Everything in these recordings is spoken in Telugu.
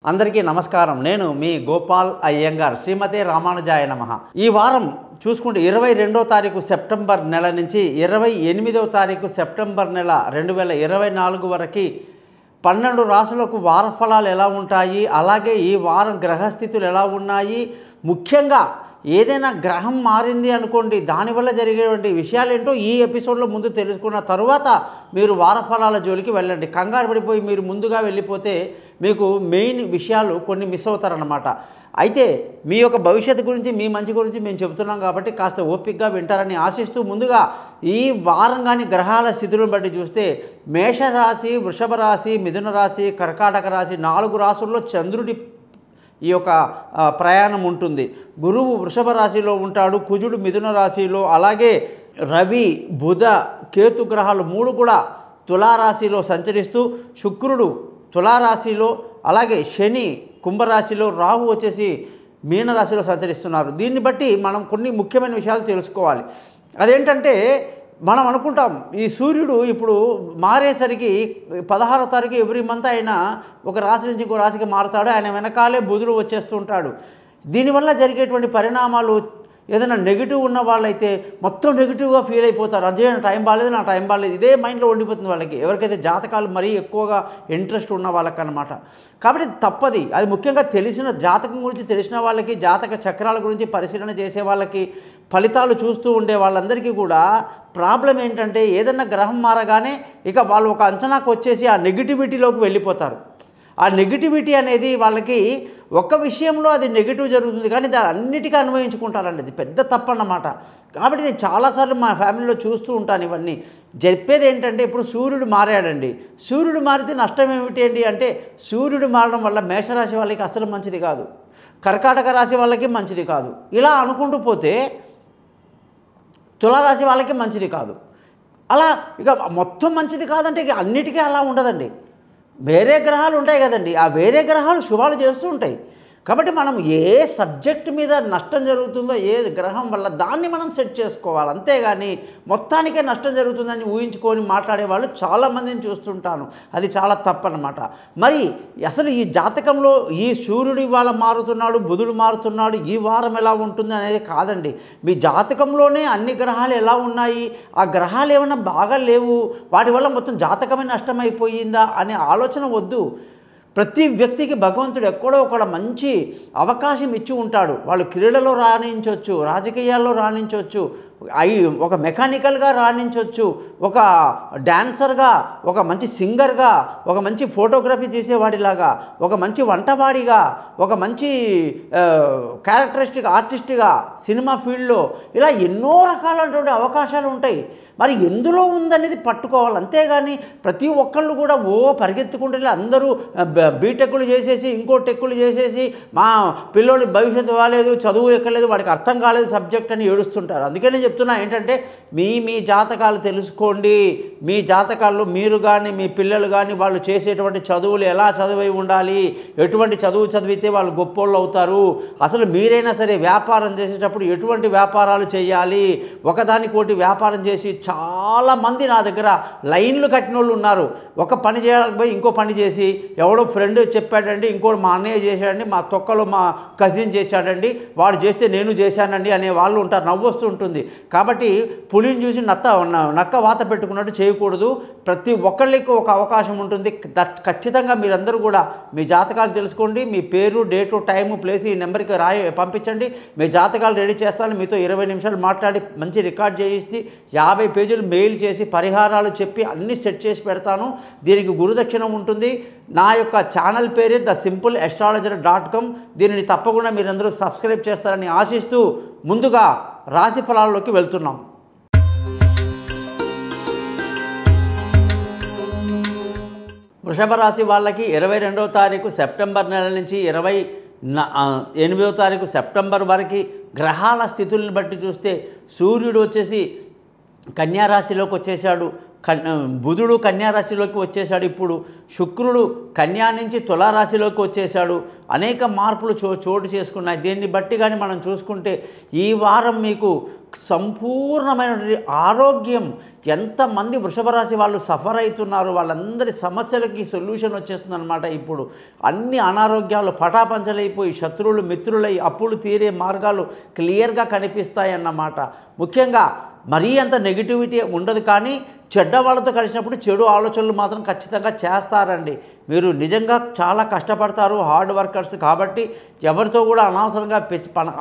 అందరికీ నమస్కారం. నేను మీ గోపాల్ అయ్యంగార్. శ్రీమతే రామానుజాయ నమః. ఈ వారం చూసుకుంటే 22వ తారీఖు సెప్టెంబర్ నెల నుంచి 28వ తారీఖు సెప్టెంబర్ నెల 2024 వరకు 12 రాశులకు వార ఫలాలు ఎలా ఉంటాయి, అలాగే ఈ వారం గ్రహస్థితులు ఎలా ఉన్నాయి, ముఖ్యంగా ఏదైనా గ్రహం మారింది అనుకోండి దానివల్ల జరిగేటువంటి విషయాలు ఏంటో ఈ ఎపిసోడ్లో ముందు తెలుసుకున్న తర్వాత మీరు వారఫలాల జోలికి వెళ్ళండి. కంగారు పడిపోయి మీరు ముందుగా వెళ్ళిపోతే మీకు మెయిన్ విషయాలు కొన్ని మిస్ అవుతారన్నమాట. అయితే మీ యొక్క భవిష్యత్తు గురించి, మీ మంచి గురించి మేము చెబుతున్నాం కాబట్టి కాస్త ఓపికగా వింటారని ఆశిస్తూ, ముందుగా ఈ వారం కానీ గ్రహాల స్థితులను బట్టి చూస్తే మేషరాశి, వృషభ రాశి, మిథున రాశి, కర్కాటక రాశి 4 రాశుల్లో చంద్రుడి ఈ యొక్క ప్రయాణం ఉంటుంది. గురువు వృషభ రాశిలో ఉంటాడు, కుజుడు మిథున రాశిలో, అలాగే రవి, బుధ, కేతు గ్రహాలు 3 కూడా తులారాశిలో సంచరిస్తూ, శుక్రుడు తులారాశిలో, అలాగే శని కుంభరాశిలో, రాహు వచ్చేసి మీనరాశిలో సంచరిస్తున్నారు. దీన్ని బట్టి మనం కొన్ని ముఖ్యమైన విషయాలు తెలుసుకోవాలి. అదేంటంటే మనం అనుకుంటాం ఈ సూర్యుడు ఇప్పుడు మారేసరికి 16వ తారీఖు ఎవ్రీ మంత్ ఆయన ఒక రాశి నుంచి ఇంకో రాశికి మారుతాడు. ఆయన వెనకాలే బుధుడు వచ్చేస్తూ ఉంటాడు. దీనివల్ల జరిగేటువంటి పరిణామాలు ఏదైనా నెగిటివ్ ఉన్న వాళ్ళైతే మొత్తం నెగిటివ్గా ఫీల్ అయిపోతారు. అదే నా టైం బాగాలేదు, నా టైం బాగాలేదు, ఇదే మైండ్లో ఉండిపోతుంది వాళ్ళకి, ఎవరికైతే జాతకాలు మరీ ఎక్కువగా ఇంట్రెస్ట్ ఉన్న వాళ్ళకన్నమాట. కాబట్టి తప్పది. అది ముఖ్యంగా తెలిసిన జాతకం గురించి తెలిసిన వాళ్ళకి, జాతక చక్రాల గురించి పరిశీలన చేసే వాళ్ళకి, ఫలితాలు చూస్తూ ఉండే వాళ్ళందరికీ కూడా ప్రాబ్లం ఏంటంటే ఏదన్నా గ్రహం మారగానే ఇక వాళ్ళు ఒక అంచనాకు వచ్చేసి ఆ నెగిటివిటీలోకి వెళ్ళిపోతారు. ఆ నెగిటివిటీ అనేది వాళ్ళకి ఒక్క విషయంలో అది నెగిటివ్ జరుగుతుంది కానీ దాన్ని అన్నిటికీ అన్వయించుకుంటారండి. అది పెద్ద తప్పు అన్నమాట. కాబట్టి నేను చాలాసార్లు మా ఫ్యామిలీలో చూస్తూ ఉంటాను ఇవన్నీ. చెప్పేది ఏంటంటే ఇప్పుడు సూర్యుడు మారాడండి, సూర్యుడు మారితే నష్టం ఏమిటి అండి అంటే, సూర్యుడు మారడం వల్ల మేషరాశి వాళ్ళకి అసలు మంచిది కాదు, కర్కాటక రాశి వాళ్ళకి మంచిది కాదు, ఇలా అనుకుంటూ పోతే తులారాశి వాళ్ళకి మంచిది కాదు. అలా ఇక మొత్తం మంచిది కాదంటే ఇక అన్నిటికీ అలా ఉండదండి. వేరే గ్రహాలు ఉంటాయి కదండి, ఆ వేరే గ్రహాలు శుభాలు చేస్తూ ఉంటాయి. కాబట్టి మనం ఏ సబ్జెక్ట్ మీద నష్టం జరుగుతుందో, ఏ గ్రహం వల్ల దాన్ని మనం సెట్ చేసుకోవాలి. అంతేగాని మొత్తానికే నష్టం జరుగుతుందని ఊహించుకొని మాట్లాడే వాళ్ళు చాలామందిని చూస్తుంటాను. అది చాలా తప్పన్నమాట. మరి అసలు ఈ జాతకంలో ఈ సూర్యుడు ఇవాళ మారుతున్నాడు, బుధుడు మారుతున్నాడు, ఈ వారం ఎలా ఉంటుంది అనేది కాదండి. మీ జాతకంలోనే అన్ని గ్రహాలు ఎలా ఉన్నాయి, ఆ గ్రహాలు ఏమైనా బాగా లేవు, వాటి వల్ల మొత్తం జాతకమే నష్టమైపోయిందా అనే ఆలోచన వద్దు. ప్రతి వ్యక్తికి భగవంతుడు ఎక్కడో ఒక మంచి అవకాశం ఇచ్చి ఉంటాడు. వాళ్ళు క్రీడలో రాణించవచ్చు, రాజకీయాల్లో రాణించవచ్చు, ఒక మెకానికల్గా రాణించవచ్చు, ఒక డాన్సర్గా, ఒక మంచి సింగర్గా, ఒక మంచి ఫోటోగ్రఫీ తీసేవాడిలాగా, ఒక మంచి వంటవాడిగా, ఒక మంచి క్యారెక్టరిస్టిక్ ఆర్టిస్ట్గా, సినిమా ఫీల్డ్లో ఇలా ఎన్నో రకాలైనటువంటి అవకాశాలు ఉంటాయి. మరి ఎందులో ఉందనేది పట్టుకోవాలి. అంతేగాని ప్రతి ఒక్కళ్ళు కూడా పరిగెత్తుకుంటే అందరూ బీటెక్కులు చేసేసి ఇంకో టెక్కులు చేసేసి మా పిల్లోడి భవిష్యత్తు బాగాలేదు, చదువు ఎక్కలేదు, వాడికి అర్థం కాలేదు సబ్జెక్ట్ అని ఏడుస్తుంటారు. అందుకనే చెప్తున్నా ఏంటంటే మీ జాతకాలు తెలుసుకోండి. మీ జాతకాల్లో మీరు కానీ మీ పిల్లలు కానీ వాళ్ళు చేసేటువంటి చదువులు ఎలా చదివి ఉండాలి, ఎటువంటి చదువు చదివితే వాళ్ళు గొప్పోళ్ళు అవుతారు, అసలు మీరైనా సరే వ్యాపారం చేసేటప్పుడు ఎటువంటి వ్యాపారాలు చేయాలి, ఒకదానికోటి వ్యాపారం చేసి చాలామంది నా దగ్గర లైన్లు కట్టిన వాళ్ళు ఉన్నారు. ఒక పని చేయాలని పోయి ఇంకో పని చేసి, ఎవడో ఫ్రెండ్ చెప్పాడండి, ఇంకోటి మా అన్నయ్య చేశాడండి, మా తొక్కలో మా కజిన్ చేశాడండి, వాడు చేస్తే నేను చేశానండి అనే వాళ్ళు ఉంటారు. నవ్వొస్తూ ఉంటుంది. కాబట్టి పులిని చూసి నక్క వాత పెట్టుకున్నట్టు చేయకూడదు. ప్రతి ఒక్కళ్ళకి ఒక అవకాశం ఉంటుంది. ఖచ్చితంగా మీరందరూ కూడా మీ జాతకాలు తెలుసుకోండి. మీ పేరు, డేటు, టైము, ప్లేస్ ఈ నెంబర్కి పంపించండి. మీ జాతకాలు రెడీ చేస్తాను. మీతో 20 నిమిషాలు మాట్లాడి మంచి రికార్డ్ చేయిస్తే 50 పేజీలు మెయిల్ చేసి పరిహారాలు చెప్పి అన్నీ సెట్ చేసి పెడతాను. దీనికి గురుదక్షిణ ఉంటుంది. నా యొక్క ఛానల్ పేరే thesimpleastrologer.com. దీనిని తప్పకుండా మీరందరూ సబ్స్క్రైబ్ చేస్తారని ఆశిస్తూ ముందుగా రాశి ఫలాల్లోకి వెళ్తున్నాం. వృషభ రాశి వాళ్ళకి 22వ తారీఖు సెప్టెంబర్ నెల నుంచి 28వ తారీఖు సెప్టెంబర్ వరకు గ్రహాల స్థితులను బట్టి చూస్తే సూర్యుడు వచ్చేసి కన్యారాశిలోకి వచ్చేసాడు, బుధుడు కన్యా రాశిలోకి వచ్చేసాడు, ఇప్పుడు శుక్రుడు కన్యా నుంచి తులారాశిలోకి వచ్చేసాడు. అనేక మార్పులు చోటు చేసుకున్నాయి. దీన్ని బట్టి కానీ మనం చూసుకుంటే ఈ వారం మీకు సంపూర్ణమైనటువంటి ఆరోగ్యం, ఎంతమంది వృషభ రాశి వాళ్ళు సఫర్ అవుతున్నారు వాళ్ళందరి సమస్యలకి సొల్యూషన్ వచ్చేస్తుందన్నమాట. ఇప్పుడు అన్ని అనారోగ్యాలు పటాపంచలైపోయి శత్రువులు మిత్రులై అప్పులు తీరే మార్గాలు క్లియర్గా కనిపిస్తాయన్నమాట. ముఖ్యంగా మరీ అంత నెగిటివిటీ ఉండదు, కానీ చెడ్డ వాళ్ళతో కలిసినప్పుడు చెడు ఆలోచనలు మాత్రం ఖచ్చితంగా చేస్తారండి. మీరు నిజంగా చాలా కష్టపడతారు, హార్డ్ వర్కర్స్ కాబట్టి ఎవరితో కూడా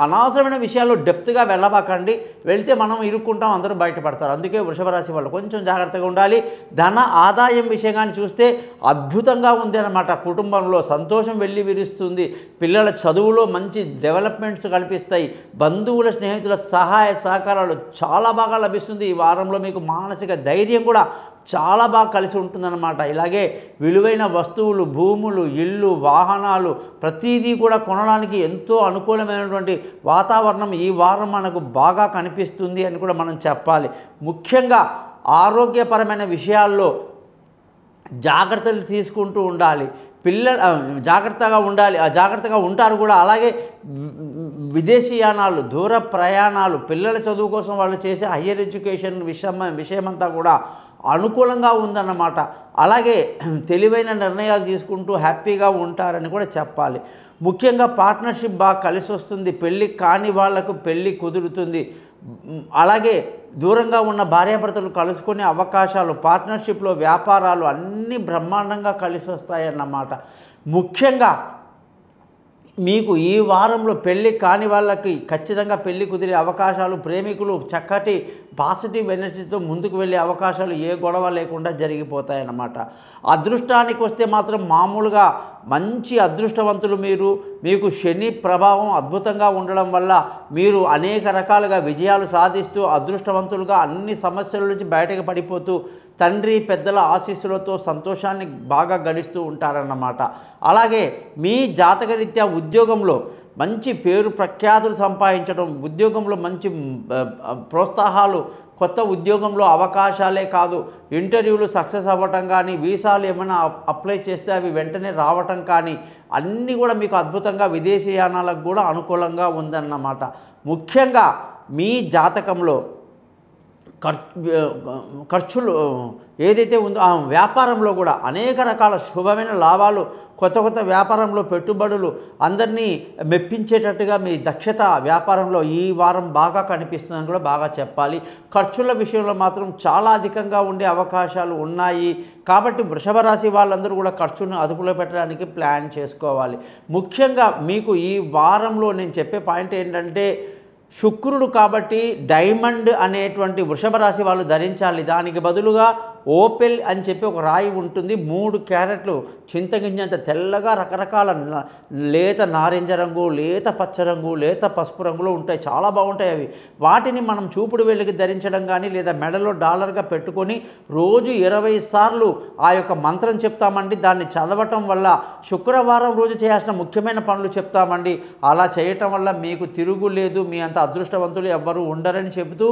అనవసరమైన విషయాల్లో డెప్త్గా వెళ్ళబాకండి. వెళ్తే మనం ఇరుక్కుంటాం, అందరూ బయటపడతారు. అందుకే వృషభ రాశి వాళ్ళు కొంచెం జాగ్రత్తగా ఉండాలి. ధన ఆదాయం విషయంగాని చూస్తే అద్భుతంగా ఉంది అన్నమాట. కుటుంబంలో సంతోషం వెళ్ళి విరుస్తుంది, పిల్లల చదువులో మంచి డెవలప్మెంట్స్ కల్పిస్తాయి, బంధువుల స్నేహితుల సహాయ సహకారాలు చాలా బాగా లభిస్తుంది. ఈ వారంలో మీకు మానసిక ధైర్యం కూడా చాలా బాగా కలిసి ఉంటుందన్నమాట. ఇలాగే విలువైన వస్తువులు, భూములు, ఇళ్ళు, వాహనాలు ప్రతిదీ కూడా కొనడానికి ఎంతో అనుకూలమైనటువంటి వాతావరణం ఈ వారం మనకు బాగా కనిపిస్తుంది అని కూడా మనం చెప్పాలి. ముఖ్యంగా ఆరోగ్యపరమైన విషయాల్లో జాగ్రత్తలు తీసుకుంటూ ఉండాలి. జాగ్రత్తగా ఉంటారు కూడా. అలాగే విదేశీయానాలు, దూర ప్రయాణాలు, పిల్లల చదువు కోసం వాళ్ళు చేసే హయ్యర్ ఎడ్యుకేషన్ విషయమంతా కూడా అనుకూలంగా ఉందన్నమాట. అలాగే తెలివైన నిర్ణయాలు తీసుకుంటూ హ్యాపీగా ఉంటారని కూడా చెప్పాలి. ముఖ్యంగా పార్ట్నర్షిప్ బాగా కలిసి వస్తుంది, పెళ్ళి కాని వాళ్లకు పెళ్ళి కుదురుతుంది. అలాగే దూరంగా ఉన్న భార్యాభర్తలు కలుసుకునే అవకాశాలు, పార్ట్నర్షిప్లో వ్యాపారాలు అన్నీ బ్రహ్మాండంగా కలిసి వస్తాయన్నమాట. ముఖ్యంగా మీకు ఈ వారంలో పెళ్ళి కాని వాళ్ళకి ఖచ్చితంగా పెళ్ళి కుదిరే అవకాశాలు, ప్రేమికులు చక్కటి పాజిటివ్ ఎనర్జీతో ముందుకు వెళ్ళే అవకాశాలు ఏ గొడవ లేకుండా జరిగిపోతాయన్నమాట. అదృష్టానికి వస్తే మాత్రం మామూలుగా మంచి అదృష్టవంతులు మీకు శని ప్రభావం అద్భుతంగా ఉండడం వల్ల మీరు అనేక రకాలుగా విజయాలు సాధిస్తూ అదృష్టవంతులుగా అన్ని సమస్యల నుంచి బయటకు పడిపోతూ తండ్రి పెద్దల ఆశీస్సులతో సంతోషాన్ని బాగా గడిస్తూ ఉంటారన్నమాట. అలాగే మీ జాతకరీత్యా ఉద్యోగంలో మంచి పేరు ప్రఖ్యాతులు సంపాదించడం, ఉద్యోగంలో మంచి ప్రోత్సాహాలు, కొత్త ఉద్యోగంలో అవకాశాలే కాదు ఇంటర్వ్యూలు సక్సెస్ అవ్వటం కానీ, వీసాలు ఏమైనా అప్లై చేస్తే అవి వెంటనే రావటం కానీ అన్నీ కూడా మీకు అద్భుతంగా విదేశీయానాలకు కూడా అనుకూలంగా ఉందన్నమాట. ముఖ్యంగా మీ జాతకంలో ఖర్చులు ఏదైతే ఉందో ఆ వ్యాపారంలో కూడా అనేక రకాల శుభమైన లాభాలు, కొత్త వ్యాపారంలో పెట్టుబడులు, అందరినీ మెప్పించేటట్టుగా మీ దక్షత వ్యాపారంలో ఈ వారం బాగా కనిపిస్తుందని కూడా బాగా చెప్పాలి. ఖర్చుల విషయంలో మాత్రం చాలా అధికంగా ఉండే అవకాశాలు ఉన్నాయి కాబట్టి వృషభ రాశి వాళ్ళందరూ కూడా ఖర్చును అదుపులో పెట్టడానికి ప్లాన్ చేసుకోవాలి. ముఖ్యంగా మీకు ఈ వారంలో నేను చెప్పే పాయింట్ ఏంటంటే శుక్రుడు కాబట్టి డైమండ్ అనేటువంటి వృషభ రాశి వాళ్ళు ధరించాలి. దానికి బదులుగా ఓపెల్ అని చెప్పి ఒక రాయి ఉంటుంది, 3 క్యారెట్లు చింతగింజంత తెల్లగా రకరకాల లేత నారింజ రంగు, లేత పచ్చ రంగు, లేత పసుపు రంగులో ఉంటాయి, చాలా బాగుంటాయి అవి. వాటిని మనం చూపుడు వేలికి ధరించడం కానీ లేదా మెడలో డాలర్గా పెట్టుకొని రోజు 20 సార్లు ఆ యొక్క మంత్రం చెప్తామండి. దాన్ని చదవటం వల్ల శుక్రవారం రోజు చేయాల్సిన ముఖ్యమైన పనులు చెప్తామండి. అలా చేయటం వల్ల మీకు తిరుగులేదు, మీ అంత అదృష్టవంతులు ఎవ్వరూ ఉండరని చెబుతూ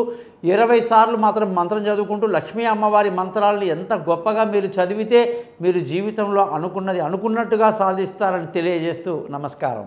20 సార్లు మాత్రం మంత్రం చదువుకుంటూ లక్ష్మీ అమ్మవారి మంత్రాలని ఎంత గొప్పగా మీరు చదివితే మీరు జీవితంలో అనుకున్నది అనుకున్నట్టుగా సాధిస్తారని తెలియజేస్తూ నమస్కారం.